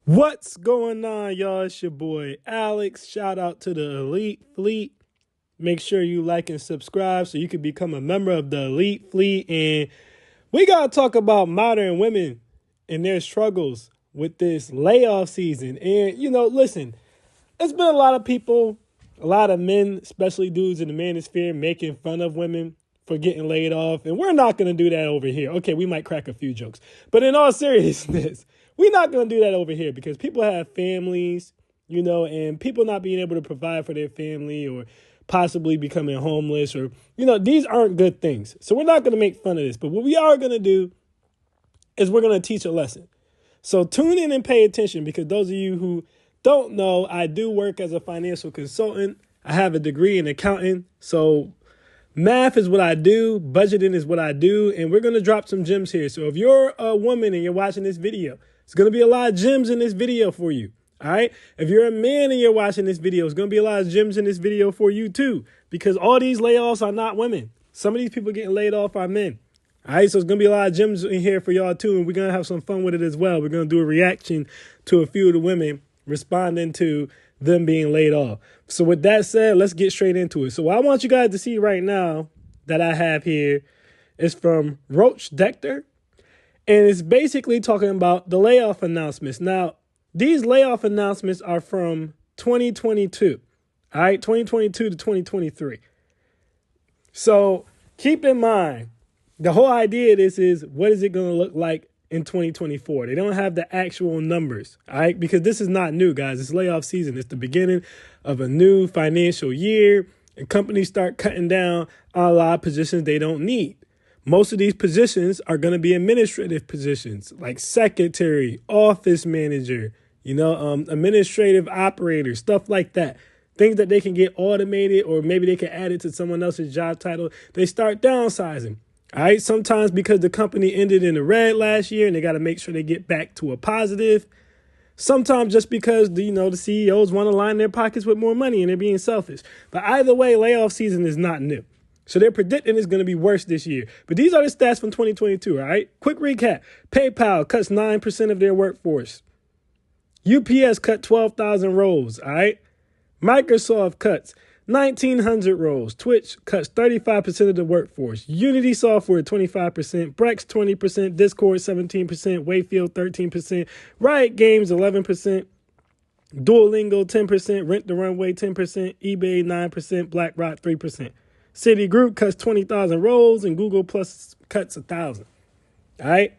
What's going on, y'all? It's your boy Alex. Shout out to the Elite Fleet. Make sure you like and subscribe so you can become a member of the Elite Fleet. And we got to talk about modern women and their struggles with this layoff season. And, listen, there's been a lot of people, a lot of men, especially dudes in the manosphere, making fun of women for getting laid off. And we're not going to do that over here. Okay, we might crack a few jokes. But in all seriousness, we're not going to do that over here because people have families, and people not being able to provide for their family or possibly becoming homeless or, these aren't good things. So we're not going to make fun of this. But what we are going to do is we're going to teach a lesson. So tune in and pay attention because those of you who don't know, I do work as a financial consultant. I have a degree in accounting. So math is what I do. Budgeting is what I do. And we're going to drop some gems here. So if you're a woman and you're watching this video, it's going to be a lot of gems in this video for you. All right. If you're a man and you're watching this video, it's going to be a lot of gems in this video for you too, because all these layoffs are not women. Some of these people getting laid off are men. All right, so it's going to be a lot of gems in here for y'all too, and we're going to have some fun with it as well. We're going to do a reaction to a few of the women responding to them being laid off. So with that said, let's get straight into it. So what I want you guys to see right now that I have here is from Roach Dector, and it's basically talking about the layoff announcements. Now, these layoff announcements are from 2022, all right, 2022 to 2023. So keep in mind, the whole idea of this is what is it going to look like in 2024? They don't have the actual numbers, all right? Because this is not new, guys. It's layoff season. It's the beginning of a new financial year, and companies start cutting down on a lot of positions they don't need. Most of these positions are going to be administrative positions like secretary, office manager, administrative operator, stuff like that. Things that they can get automated or maybe they can add it to someone else's job title. They start downsizing. All right. Sometimes because the company ended in the red last year and they got to make sure they get back to a positive. Sometimes just because, the CEOs want to line their pockets with more money and they're being selfish. But either way, layoff season is not new. So they're predicting it's going to be worse this year. But these are the stats from 2022. All right. Quick recap. PayPal cuts 9% of their workforce. UPS cut 12,000 roles. All right. Microsoft cuts 1,900 roles. Twitch cuts 35% of the workforce. Unity Software, 25%. Brex, 20%. Discord, 17%. Wayfield, 13%. Riot Games, 11%. Duolingo, 10%. Rent the Runway, 10%. eBay, 9%. BlackRock, 3%. Citigroup cuts 20,000 roles, and Google Plus cuts 1,000. All right?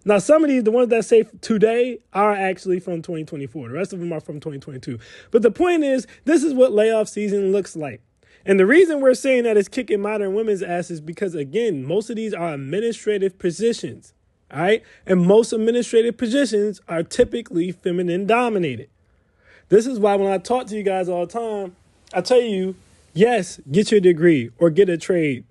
Now, some of these, the ones that say today, are actually from 2024. The rest of them are from 2022. But the point is, this is what layoff season looks like. And the reason we're saying that it's kicking modern women's ass is because, again, most of these are administrative positions. All right? And most administrative positions are typically feminine dominated. This is why when I talk to you guys all the time, I tell you, yes, get your degree or get a trade,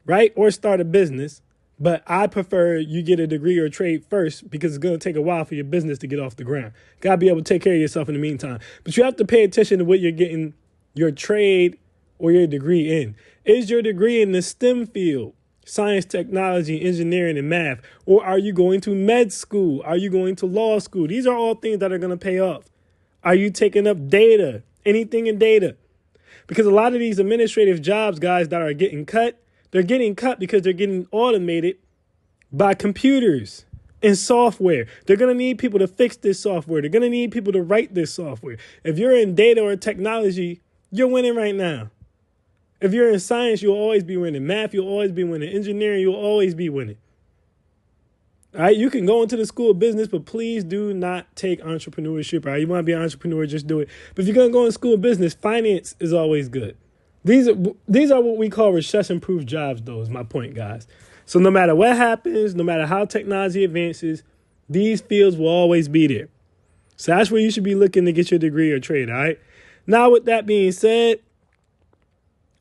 right? Or start a business. But I prefer you get a degree or a trade first because it's going to take a while for your business to get off the ground. Got to be able to take care of yourself in the meantime. But you have to pay attention to what you're getting your trade or your degree in. Is your degree in the STEM field, science, technology, engineering, and math? Or are you going to med school? Are you going to law school? These are all things that are going to pay off. Are you taking up data? Anything in data? Because a lot of these administrative jobs, guys, that are getting cut, they're getting cut because they're getting automated by computers and software. They're going to need people to fix this software. They're going to need people to write this software. If you're in data or technology, you're winning right now. If you're in science, you'll always be winning. Math, you'll always be winning. Engineering, you'll always be winning. All right, you can go into the school of business, but please do not take entrepreneurship. All right, you want to be an entrepreneur, just do it. But if you're going to go in school of business, finance is always good. These are what we call recession-proof jobs, though, is my point, guys. So no matter what happens, no matter how technology advances, these fields will always be there. So that's where you should be looking to get your degree or trade, all right? Now, with that being said,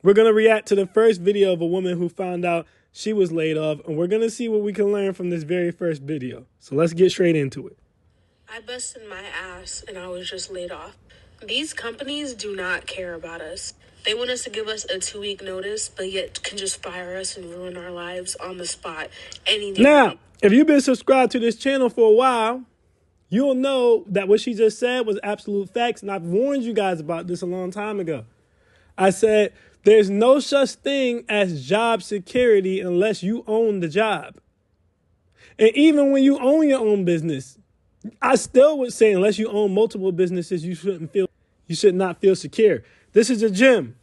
we're going to react to the first video of a woman who found out she was laid off, and we're going to see what we can learn from this very first video. So let's get straight into it. I busted my ass and I was just laid off. These companies do not care about us. They want us to give us a 2-week notice, but yet can just fire us and ruin our lives on the spot any day. Now, if you've been subscribed to this channel for a while, you'll know that what she just said was absolute facts. And I've warned you guys about this a long time ago. I said, there's no such thing as job security unless you own the job. And even when you own your own business, I still would say, unless you own multiple businesses, you should not feel secure. This is a gym.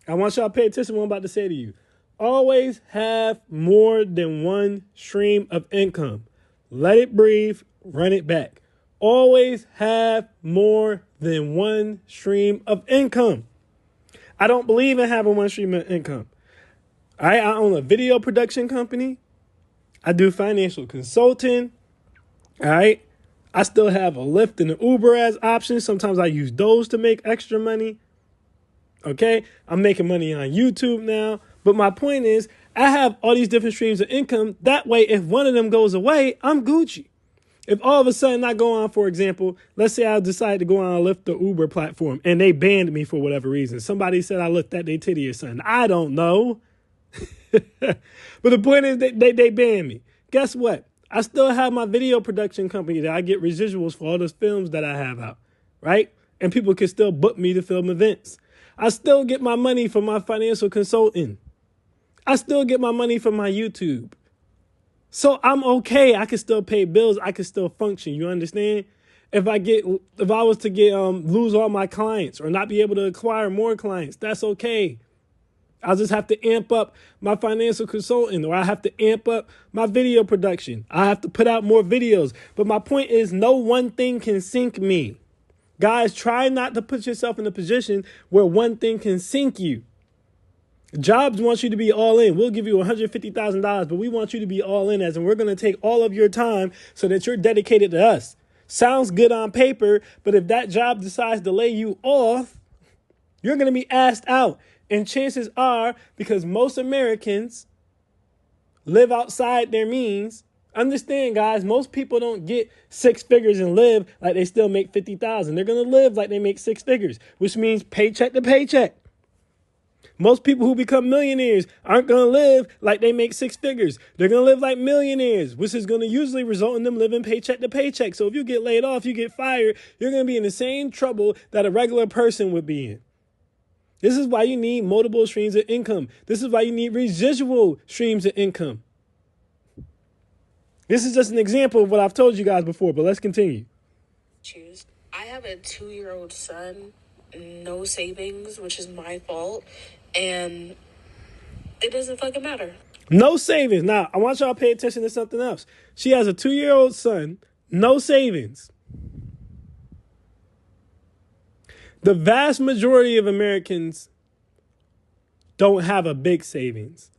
I want y'all to pay attention to what I'm about to say to you. Always have more than one stream of income. Let it breathe, run it back. Always have more than one stream of income. I don't believe in having one stream of income. I own a video production company. I do financial consulting. All right. I still have a Lyft and an Uber as options. Sometimes I use those to make extra money. Okay. I'm making money on YouTube now. But my point is, I have all these different streams of income. That way, if one of them goes away, I'm Gucci. If all of a sudden I go on, for example, let's say I decide to go on a Lyft or Uber platform and they banned me for whatever reason. Somebody said I looked at their titty or something. I don't know. But the point is they banned me. Guess what? I still have my video production company that I get residuals for all those films that I have out, right? And people can still book me to film events. I still get my money from my financial consulting. I still get my money from my YouTube. So I'm okay. I can still pay bills. I can still function. You understand? If I was to lose all my clients or not be able to acquire more clients, that's okay. I'll just have to amp up my financial consulting, or I have to amp up my video production. I have to put out more videos. But my point is, no one thing can sink me. Guys, try not to put yourself in a position where one thing can sink you. Jobs wants you to be all in. We'll give you $150,000, but we want you to be all in, as in we're going to take all of your time so that you're dedicated to us. Sounds good on paper, but if that job decides to lay you off, you're going to be asked out. And chances are, because most Americans live outside their means, understand, guys, most people don't get six figures and live like they still make 50,000. They're going to live like they make six figures, which means paycheck to paycheck. Most people who become millionaires aren't going to live like they make six figures. They're going to live like millionaires, which is going to usually result in them living paycheck to paycheck. So if you get laid off, you get fired, you're going to be in the same trouble that a regular person would be in. This is why you need multiple streams of income. This is why you need residual streams of income. This is just an example of what I've told you guys before, but let's continue. I have a 2-year-old son, no savings, which is my fault, and it doesn't fucking matter. No savings. Now, I want y'all to pay attention to something else. She has a 2-year-old son, no savings. The vast majority of Americans don't have a big savings.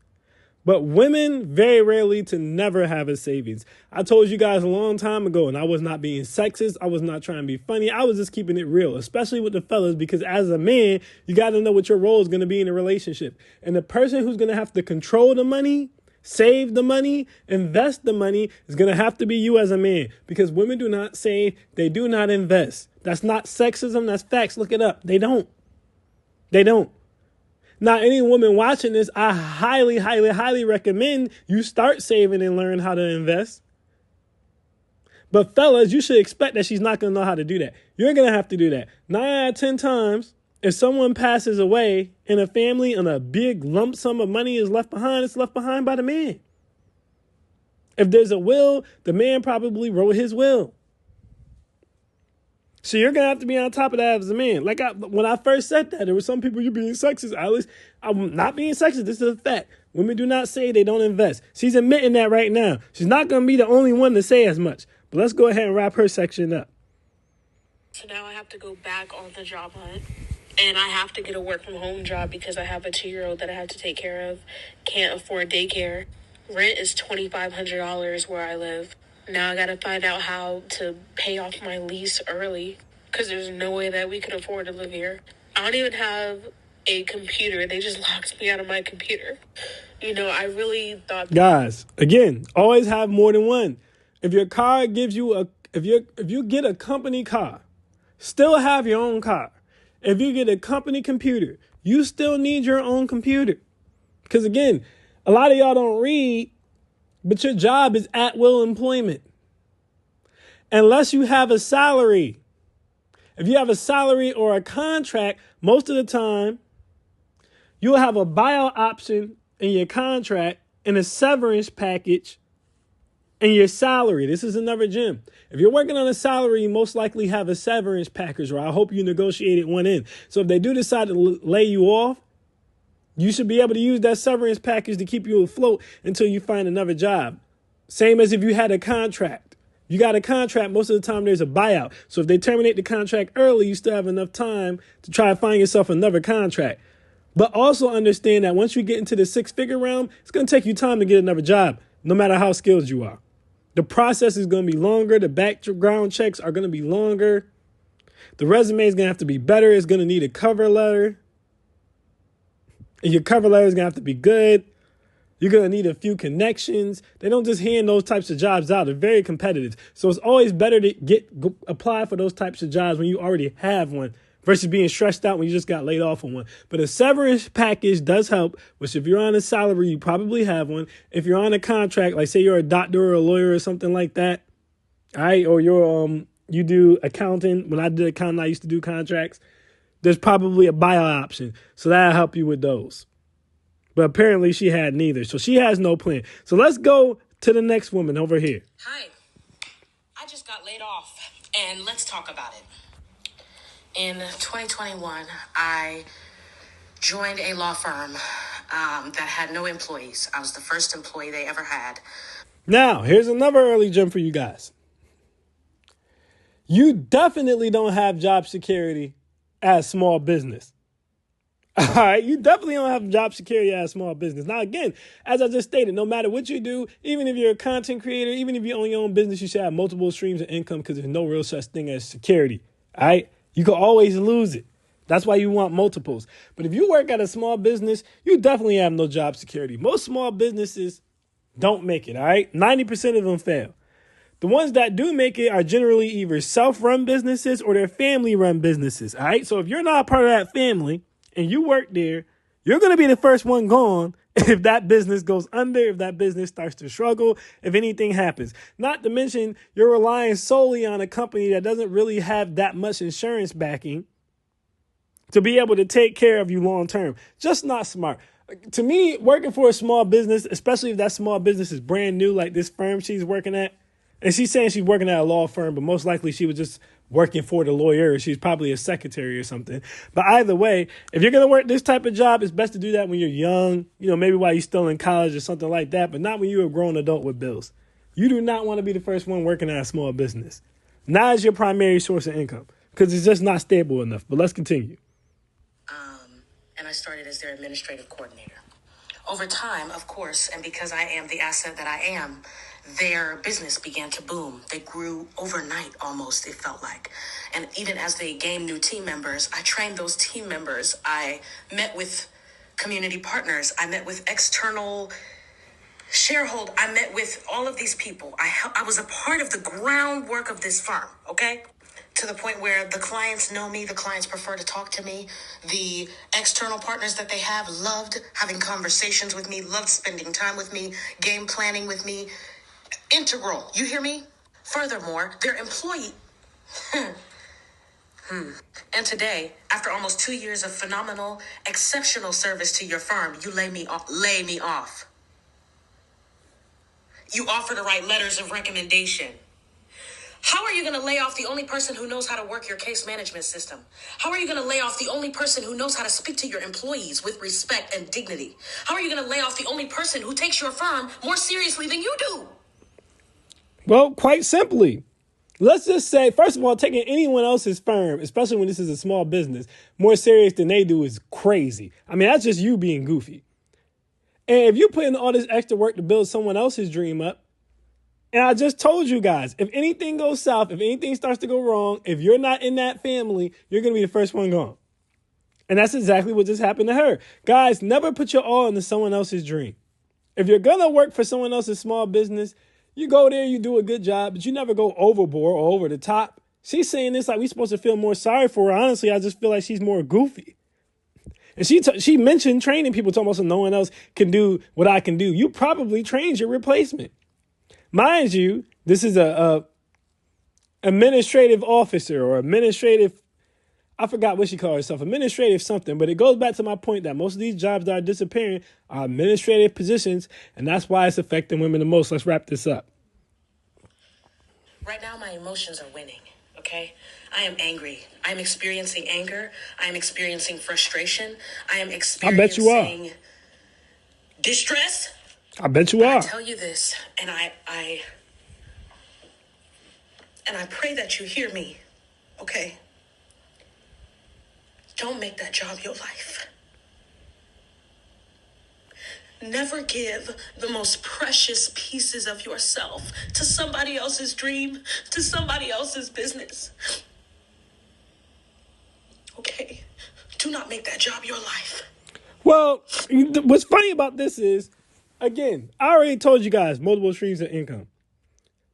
But women very rarely to never have a savings. I told you guys a long time ago, and I was not being sexist. I was not trying to be funny. I was just keeping it real, especially with the fellas, because as a man, you got to know what your role is going to be in a relationship. And the person who's going to have to control the money, save the money, invest the money is going to have to be you as a man, because women do not save. They do not invest. That's not sexism. That's facts. Look it up. They don't. They don't. Now, any woman watching this, I highly, highly, highly recommend you start saving and learn how to invest. But fellas, you should expect that she's not going to know how to do that. You're going to have to do that. 9 out of 10 times, if someone passes away in a family and a big lump sum of money is left behind, it's left behind by the man. If there's a will, the man probably wrote his will. So you're going to have to be on top of that as a man. Like when I first said that, there were some people, you're being sexist, Alice. I'm not being sexist. This is a fact. Women do not say they don't invest. She's admitting that right now. She's not going to be the only one to say as much. But let's go ahead and wrap her section up. So now I have to go back on the job hunt. And I have to get a work from home job because I have a 2-year-old that I have to take care of. Can't afford daycare. Rent is $2,500 where I live. Now I got to find out how to pay off my lease early because there's no way that we can afford to live here. I don't even have a computer. They just locked me out of my computer. You know, I really thought... Guys, again, always have more than one. If your car gives you if you get a company car, still have your own car. If you get a company computer, you still need your own computer. Because again, a lot of y'all don't read, but your job is at will employment. unless you have a salary. If you have a salary or a contract, most of the time, you'll have a buyout option in your contract and a severance package in your salary. This is another gem. If you're working on a salary, you most likely have a severance package, or I hope you negotiated one in. So if they do decide to lay you off, you should be able to use that severance package to keep you afloat until you find another job. Same as if you had a contract. You got a contract, most of the time there's a buyout. So if they terminate the contract early, you still have enough time to try to find yourself another contract. But also understand that once you get into the six-figure realm, it's going to take you time to get another job, no matter how skilled you are. The process is going to be longer. The background checks are going to be longer. The resume is going to have to be better. It's going to need a cover letter. And your cover letter is going to have to be good. You're going to need a few connections. They don't just hand those types of jobs out. They're very competitive. So it's always better to apply for those types of jobs when you already have one versus being stressed out when you just got laid off on one. But a severance package does help, which if you're on a salary, you probably have one. If you're on a contract, like say you're a doctor or a lawyer or something like that, all right, or you do accounting. When I did accounting, I used to do contracts. There's probably a buyout option. So that'll help you with those. But apparently she had neither. So she has no plan. So let's go to the next woman over here. Hi, I just got laid off, and let's talk about it. In 2021, I joined a law firm that had no employees. I was the first employee they ever had. Now, here's another early gem for you guys. You definitely don't have job security as small business. All right, you definitely don't have job security as small business. Now, again, as I just stated, no matter what you do, even if you're a content creator, even if you own your own business, you should have multiple streams of income because there's no real such thing as security. All right, you could always lose it. That's why you want multiples. But if you work at a small business, you definitely have no job security. Most small businesses don't make it. All right, 90% of them fail. The ones that do make it are generally either self-run businesses or they're family-run businesses. All right, so if you're not part of that family and you work there, you're going to be the first one gone if that business goes under, if that business starts to struggle, if anything happens. Not to mention, you're relying solely on a company that doesn't really have that much insurance backing to be able to take care of you long term. Just not smart. To me, working for a small business, especially if that small business is brand new, like this firm she's working at, and she's saying she's working at a law firm, but most likely she was just working for the lawyer. She's probably a secretary or something. But either way, if you're going to work this type of job, it's best to do that when you're young, maybe while you're still in college or something like that, but not when you're a grown adult with bills. You do not want to be the first one working at a small business. Not as your primary source of income because it's just not stable enough. But let's continue. And I started as their administrative coordinator. Over time, of course, and because I am the asset that I am, their business began to boom. They grew overnight almost, it felt like. And even as they gained new team members, I trained those team members. I met with community partners. I met with external shareholders. I met with all of these people. I was a part of the groundwork of this firm, okay? To the point where the clients know me, the clients prefer to talk to me. The external partners that they have loved having conversations with me, loved spending time with me, game planning with me. Integral, you hear me? Furthermore, their employee. And today, after almost 2 years of phenomenal, exceptional service to your firm, you lay me off. You offer to write letters of recommendation. How are you going to lay off the only person who knows how to work your case management system? How are you going to lay off the only person who knows how to speak to your employees with respect and dignity? How are you going to lay off the only person who takes your firm more seriously than you do? Well, quite simply, let's just say, first of all, taking anyone else's firm, especially when this is a small business, more serious than they do is crazy. I mean, that's just you being goofy. And if you put in all this extra work to build someone else's dream up, and I just told you guys, if anything goes south, if anything starts to go wrong, if you're not in that family, you're going to be the first one gone. And that's exactly what just happened to her. Guys, never put your all into someone else's dream. If you're going to work for someone else's small business, you go there, you do a good job, but you never go overboard or over the top. She's saying this like we're supposed to feel more sorry for her. Honestly, I just feel like she's more goofy. And she mentioned training people, talking about so no one else can do what I can do. You probably trained your replacement. Mind you, this is a administrative officer or administrative, I forgot what she called herself, administrative something, but it goes back to my point that most of these jobs that are disappearing are administrative positions, and that's why it's affecting women the most. Let's wrap this up. Right now, my emotions are winning, okay? I am angry. I'm experiencing anger. I am experiencing frustration. I am I bet you are. experiencing distress. I bet you But I are. tell you this, and I pray that you hear me, okay? Don't make that job your life. Never give the most precious pieces of yourself to somebody else's dream, to somebody else's business. Okay? Do not make that job your life. Well, what's funny about this is, again, I already told you guys multiple streams of income.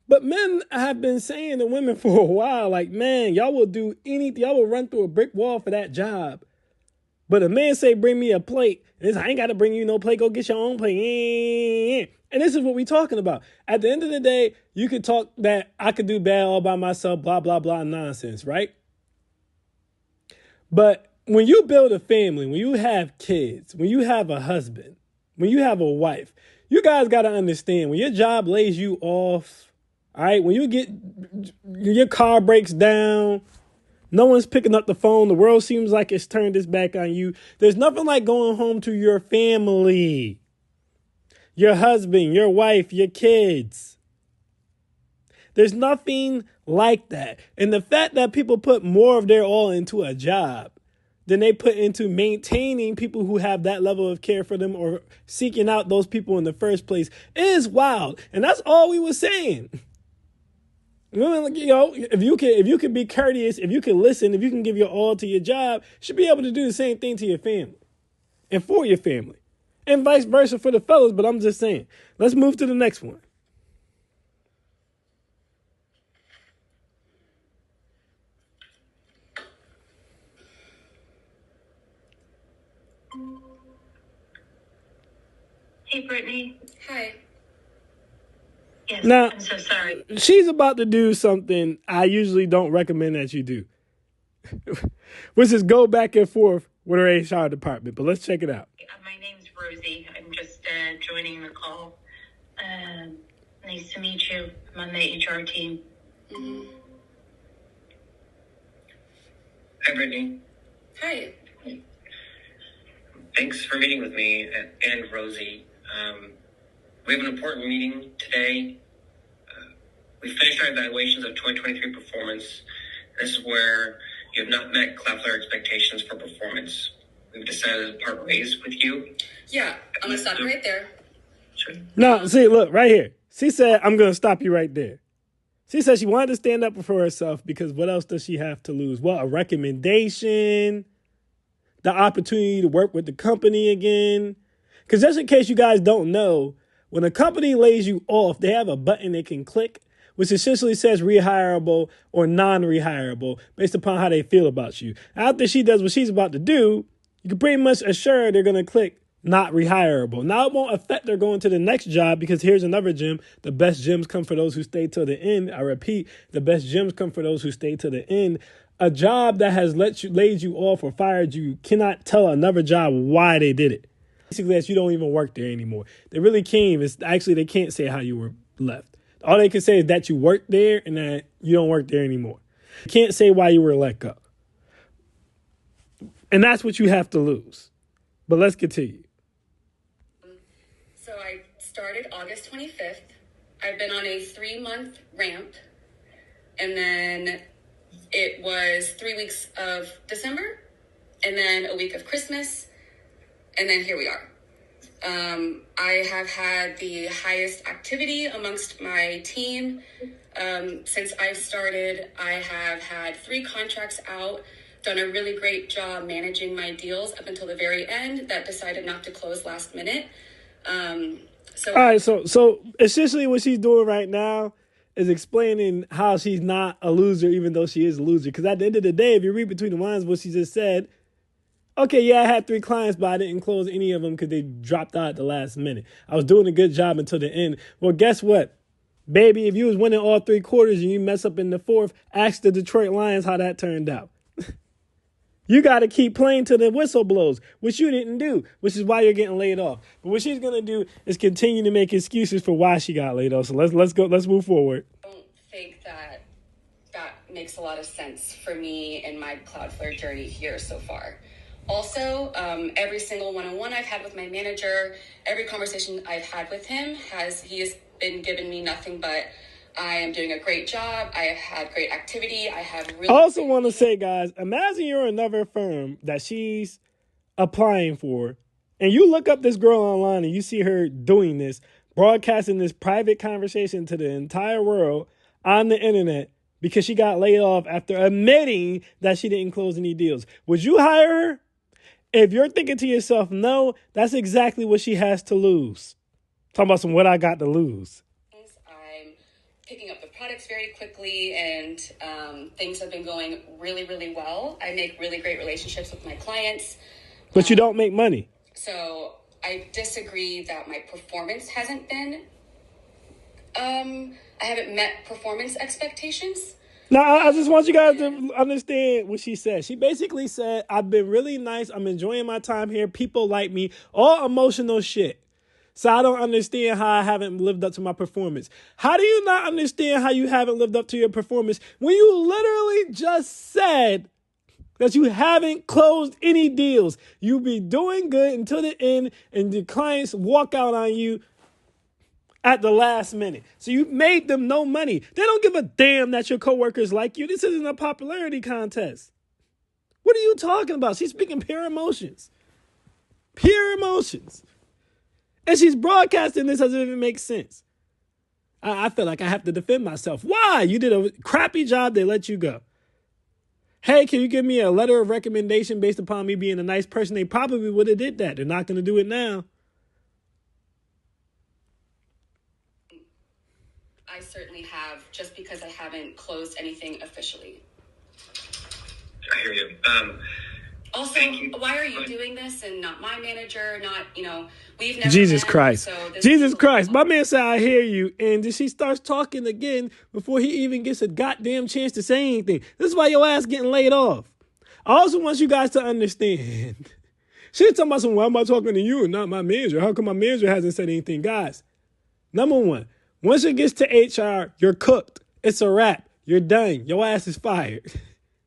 But men have been saying to women for a while, like, man, y'all will do anything. Y'all will run through a brick wall for that job. But a man say, bring me a plate. And it's, I ain't got to bring you no plate. Go get your own plate. And this is what we talking about. At the end of the day, you could talk that I could do bad all by myself, blah, blah, blah, nonsense, right? But when you build a family, when you have kids, when you have a husband, when you have a wife, you guys got to understand when your job lays you off, all right, when you get your car breaks down, no one's picking up the phone. The world seems like it's turned its back on you. There's nothing like going home to your family, your husband, your wife, your kids. There's nothing like that. And the fact that people put more of their all into a job than they put into maintaining people who have that level of care for them or seeking out those people in the first place is wild. And that's all we were saying. You know, if you can be courteous, if you can listen, if you can give your all to your job, you should be able to do the same thing to your family and for your family and vice versa for the fellas. But I'm just saying, let's move to the next one. Hey, Brittany. Hi. Yes, Now, I'm so sorry. She's about to do something I usually don't recommend that you do, which is go back and forth with her HR department. But let's check it out. My name's Rosie. I'm just joining the call. Nice to meet you. I'm on the HR team. Mm-hmm. Hi, Brittany. Hi. Thanks for meeting with me and Rosie. We have an important meeting today. We finished our evaluations of 2023 performance. This is where you have not met Cloudflare expectations for performance. We've decided to part ways with you. Yeah, I'm going to stop right there. Sure. No, see, look, right here. She said, I'm going to stop you right there. She said she wanted to stand up for herself because what else does she have to lose? Well, a recommendation, the opportunity to work with the company again. Because just in case you guys don't know, when a company lays you off, they have a button they can click, which essentially says rehireable or non-rehireable based upon how they feel about you. After she does what she's about to do, you can pretty much assure they're going to click not rehireable. Now, it won't affect their going to the next job because here's another gem. The best gems come for those who stay till the end. I repeat, the best gems come for those who stay till the end. A job that has laid you off or fired you cannot tell another job why they did it. Basically, that you don't even work there anymore. They really can't. They can't say how you were left. All they can say is that you worked there and that you don't work there anymore. They can't say why you were let go. And that's what you have to lose. But let's continue. So I started August 25th. I've been on a 3-month ramp. And then it was 3 weeks of December. And then a week of Christmas. And then here we are. I have had the highest activity amongst my team. Since I've started, I have had 3 contracts out, done a really great job managing my deals up until the very end that decided not to close last minute. All right, so essentially what she's doing right now is explaining how she's not a loser, even though she is a loser. Because at the end of the day, if you read between the lines what she just said, okay, yeah, I had 3 clients, but I didn't close any of them because they dropped out at the last minute. I was doing a good job until the end. Well, guess what? Baby, if you was winning all 3 quarters and you mess up in the 4th, ask the Detroit Lions how that turned out. You got to keep playing till the whistle blows, which you didn't do, which is why you're getting laid off. But what she's going to do is continue to make excuses for why she got laid off. So let's move forward. I don't think that makes a lot of sense for me in my Cloudflare journey here so far. Also, every single one-on-one I've had with my manager, every conversation I've had with him, he has been giving me nothing but I am doing a great job. I have had great activity. I also want to say, guys, imagine you're another firm that she's applying for, and you look up this girl online and you see her doing this, broadcasting this private conversation to the entire world on the internet because she got laid off after admitting that she didn't close any deals. Would you hire her? If you're thinking to yourself, no, that's exactly what she has to lose. Talking about what I got to lose. Picking up the products very quickly, and things have been going really, really well. I make really great relationships with my clients. But you don't make money. So I disagree that my performance hasn't been, I haven't met performance expectations. Now, I just want you guys to understand what she said. She basically said, I've been really nice. I'm enjoying my time here. People like me. All emotional shit. So I don't understand how I haven't lived up to my performance. How do you not understand how you haven't lived up to your performance when you literally just said that you haven't closed any deals? You be doing good until the end and the clients walk out on you at the last minute. So you made them no money. They don't give a damn that your coworkers like you. This isn't a popularity contest. What are you talking about? She's speaking pure emotions. Pure emotions. And she's broadcasting this as if it makes sense. I feel like I have to defend myself. Why? You did a crappy job. They let you go. Hey, can you give me a letter of recommendation based upon me being a nice person? They probably would have did that. They're not going to do it now. I certainly have, just because I haven't closed anything officially. I hear you. Also, why are you doing this and not my manager? We've never Jesus met, Christ. So Jesus Christ. My man said, I hear you. And then she starts talking again before he even gets a goddamn chance to say anything. This is why your ass getting laid off. I also want you guys to understand. She's talking about why am I talking to you and not my manager? How come my manager hasn't said anything? Guys, number one, once it gets to HR, you're cooked. It's a wrap. You're done. Your ass is fired.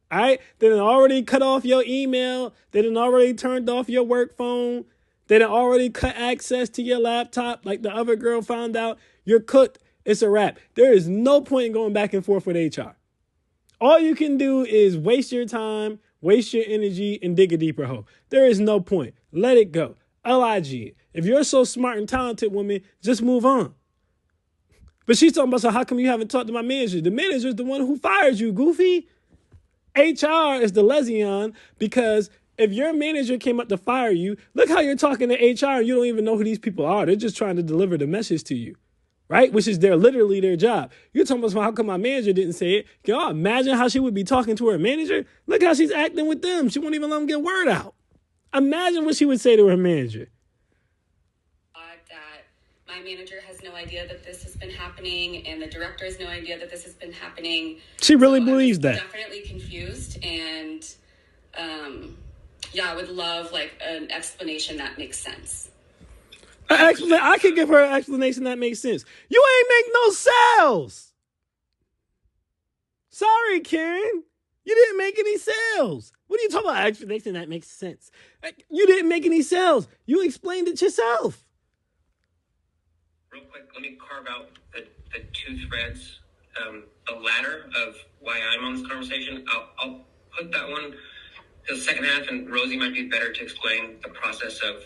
All right? They done already cut off your email. They done already turned off your work phone. They done already cut access to your laptop like the other girl found out. You're cooked. It's a wrap. There is no point in going back and forth with HR. All you can do is waste your time, waste your energy, and dig a deeper hole. There is no point. Let it go. LIG. If you're so smart and talented, woman, just move on. But she's talking about, so how come you haven't talked to my manager? The manager is the one who fired you, goofy. HR is the lesion because if your manager came up to fire you, look how you're talking to HR and you don't even know who these people are. They're just trying to deliver the message to you, right? Which is literally their job. You're talking about how come my manager didn't say it. Can y'all imagine how she would be talking to her manager? Look how she's acting with them. She won't even let them get word out. Imagine what she would say to her manager. My manager has no idea that this has been happening, and the director has no idea that this has been happening. She really believes that. Definitely confused, and I would love an explanation that makes sense. I could give her an explanation that makes sense. You ain't make no sales. Sorry, Karen. You didn't make any sales. What are you talking about? Explanation that makes sense. You didn't make any sales. You explained it yourself. Real quick, let me carve out the 2 threads. The latter of why I'm on this conversation, I'll put that one to the second half, and Rosie might be better to explain the process of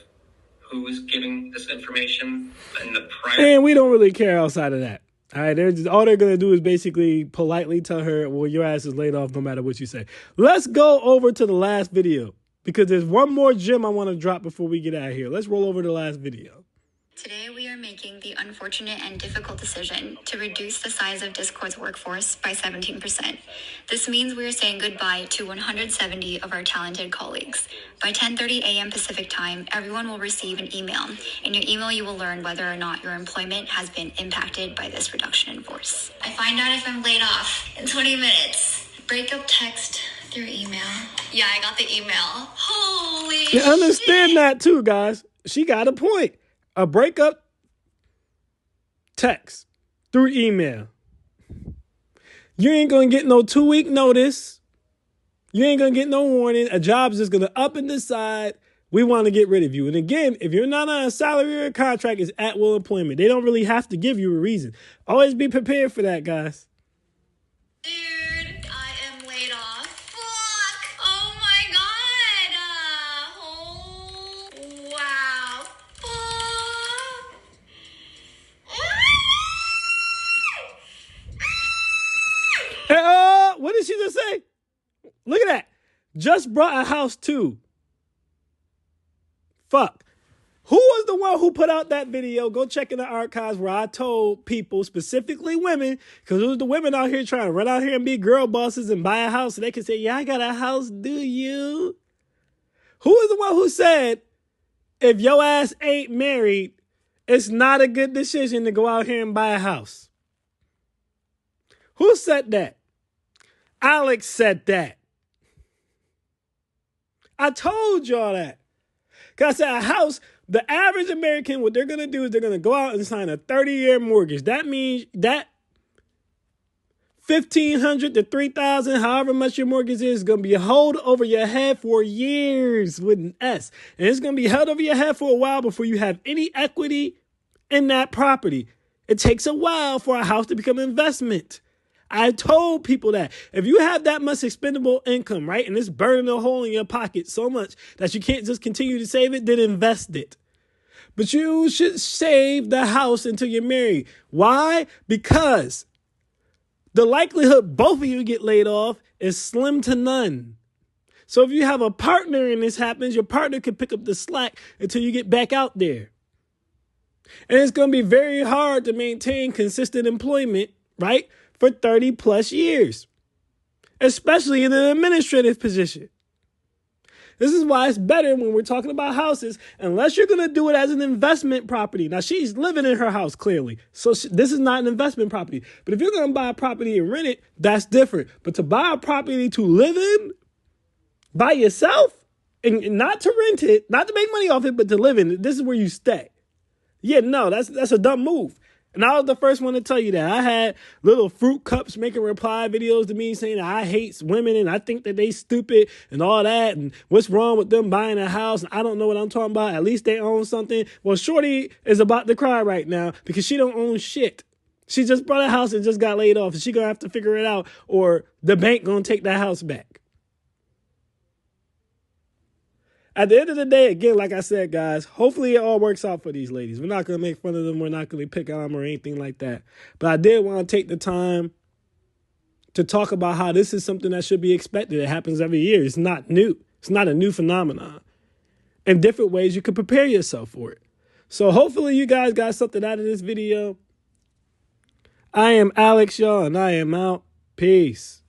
who is giving this information and the prior. And we don't really care outside of that. All right, all they're going to do is basically politely tell her, well, your ass is laid off no matter what you say. Let's go over to the last video because there's one more gem I want to drop before we get out of here. Let's roll over to the last video. Today, we are making the unfortunate and difficult decision to reduce the size of Discord's workforce by 17%. This means we are saying goodbye to 170 of our talented colleagues. By 10:30 a.m. Pacific time, everyone will receive an email. In your email, you will learn whether or not your employment has been impacted by this reduction in force. I find out if I'm laid off in 20 minutes. Breakup text through email. Yeah, I got the email. Holy shit. Understand that too, guys. She got a point. A breakup text through email. You ain't going to get no 2-week notice. You ain't going to get no warning. A job's just going to up and decide, we want to get rid of you. And again, if you're not on a salary or a contract, it's at will employment. They don't really have to give you a reason. Always be prepared for that, guys. Dude, I am laid off. Fuck! Oh my god! Oh, wow. Fuck! Hey, what did she just say? Look at that. Just brought a house too. Fuck. Who was the one who put out that video? Go check in the archives where I told people, specifically women, because it was the women out here trying to run out here and be girl bosses and buy a house so they can say, yeah, I got a house, do you? Who was the one who said, if your ass ain't married, it's not a good decision to go out here and buy a house? Who said that? Alex said that. I told y'all that. Because I said a house, the average American, what they're going to do is they're going to go out and sign a 30-year mortgage. That means that $1,500 to $3,000, however much your mortgage is going to be held over your head for years with an S. And it's going to be held over your head for a while before you have any equity in that property. It takes a while for a house to become an investment. I told people that if you have that much expendable income, right, and it's burning a hole in your pocket so much that you can't just continue to save it, then invest it. But you should save the house until you're married. Why? Because the likelihood both of you get laid off is slim to none. So if you have a partner and this happens, your partner can pick up the slack until you get back out there. And it's going to be very hard to maintain consistent employment, right, for 30 plus years, especially in an administrative position. This is why it's better when we're talking about houses, unless you're going to do it as an investment property. Now, she's living in her house, clearly. So this is not an investment property. But if you're going to buy a property and rent it, that's different. But to buy a property to live in by yourself and not to rent it, not to make money off it, but to live in it, this is where you stay. Yeah, no, that's a dumb move. And I was the first one to tell you that. I had little fruit cups making reply videos to me saying that I hate women and I think that they stupid and all that. And what's wrong with them buying a house? And I don't know what I'm talking about. At least they own something. Well, Shorty is about to cry right now because she don't own shit. She just bought a house and just got laid off. And she going to have to figure it out or the bank going to take that house back. At the end of the day, again, like I said, guys, hopefully it all works out for these ladies. We're not going to make fun of them. We're not going to pick on them or anything like that. But I did want to take the time to talk about how this is something that should be expected. It happens every year. It's not new. It's not a new phenomenon. In different ways, you can prepare yourself for it. So hopefully you guys got something out of this video. I am Alex, y'all, and I am out. Peace.